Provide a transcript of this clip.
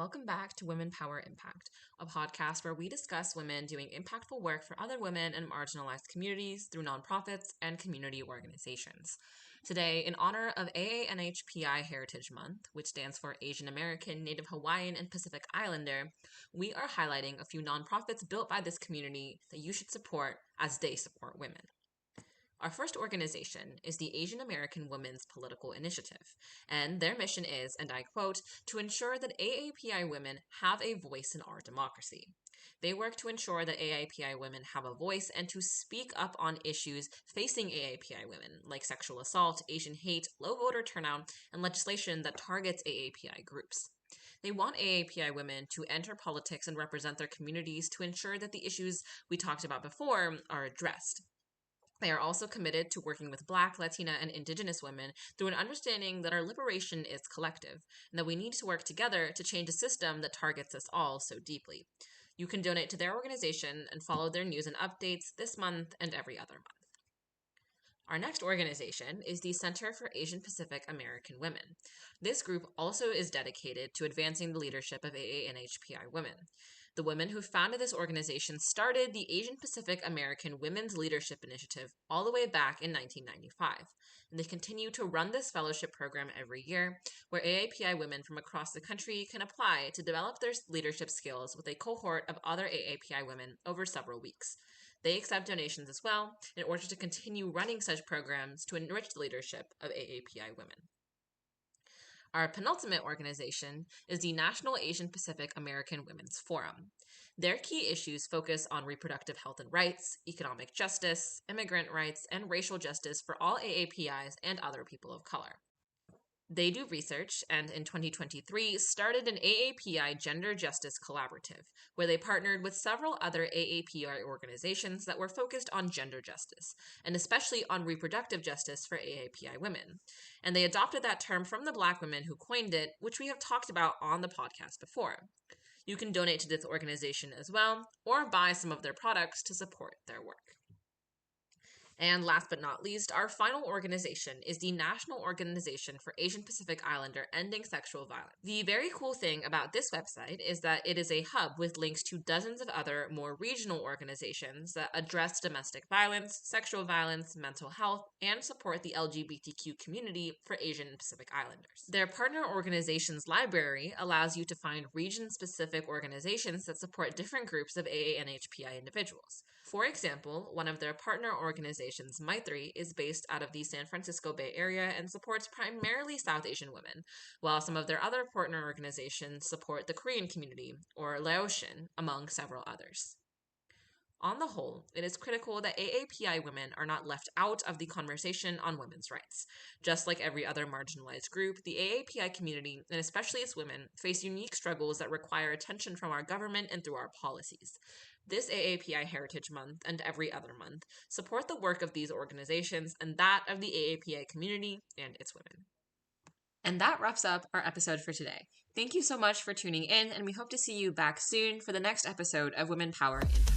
welcome back to Women Power Impact, a podcast where we discuss women doing impactful work for other women and marginalized communities through nonprofits and community organizations. Today, in honor of AANHPI Heritage Month, which stands for Asian American, Native Hawaiian, and Pacific Islander, we are highlighting a few nonprofits built by this community that you should support as they support women. Our first organization is the Asian American Women's Political Initiative, and their mission is, and I quote, to ensure that AAPI women have a voice in our democracy. They work to ensure that AAPI women have a voice and to speak up on issues facing AAPI women, like sexual assault, Asian hate, low voter turnout, and legislation that targets AAPI groups. They want AAPI women to enter politics and represent their communities to ensure that the issues we talked about before are addressed. They are also committed to working with Black, Latina, and Indigenous women through an understanding that our liberation is collective and that we need to work together to change a system that targets us all so deeply. You can donate to their organization and follow their news and updates this month and every other month. Our next organization is the Center for Asian Pacific American Women. This group also is dedicated to advancing the leadership of AANHPI women. The women who founded this organization started the Asian Pacific American Women's Leadership Initiative all the way back in 1995. And they continue to run this fellowship program every year, where AAPI women from across the country can apply to develop their leadership skills with a cohort of other AAPI women over several weeks. They accept donations as well in order to continue running such programs to enrich the leadership of AAPI women. Our penultimate organization is the National Asian Pacific American Women's Forum. Their key issues focus on reproductive health and rights, economic justice, immigrant rights, and racial justice for all AAPIs and other people of color. They do research and in 2023 started an AAPI Gender Justice Collaborative, where they partnered with several other AAPI organizations that were focused on gender justice, and especially on reproductive justice for AAPI women. And they adopted that term from the Black women who coined it, which we have talked about on the podcast before. You can donate to this organization as well, or buy some of their products to support their work. And last but not least, our final organization is the National Organization for Asian Pacific Islander Ending Sexual Violence. The very cool thing about this website is that it is a hub with links to dozens of other more regional organizations that address domestic violence, sexual violence, mental health, and support the LGBTQ community for Asian and Pacific Islanders. Their partner organizations library allows you to find region-specific organizations that support different groups of AANHPI individuals. For example, one of their partner organizations, Maitri, is based out of the San Francisco Bay Area and supports primarily South Asian women, while some of their other partner organizations support the Korean community, or Laotian, among several others. On the whole, it is critical that AAPI women are not left out of the conversation on women's rights. Just like every other marginalized group, the AAPI community, and especially its women, face unique struggles that require attention from our government and through our policies. This AAPI Heritage Month and every other month support the work of these organizations and that of the AAPI community and its women. And that wraps up our episode for today. Thank you so much for tuning in, and we hope to see you back soon for the next episode of Women Power Impact.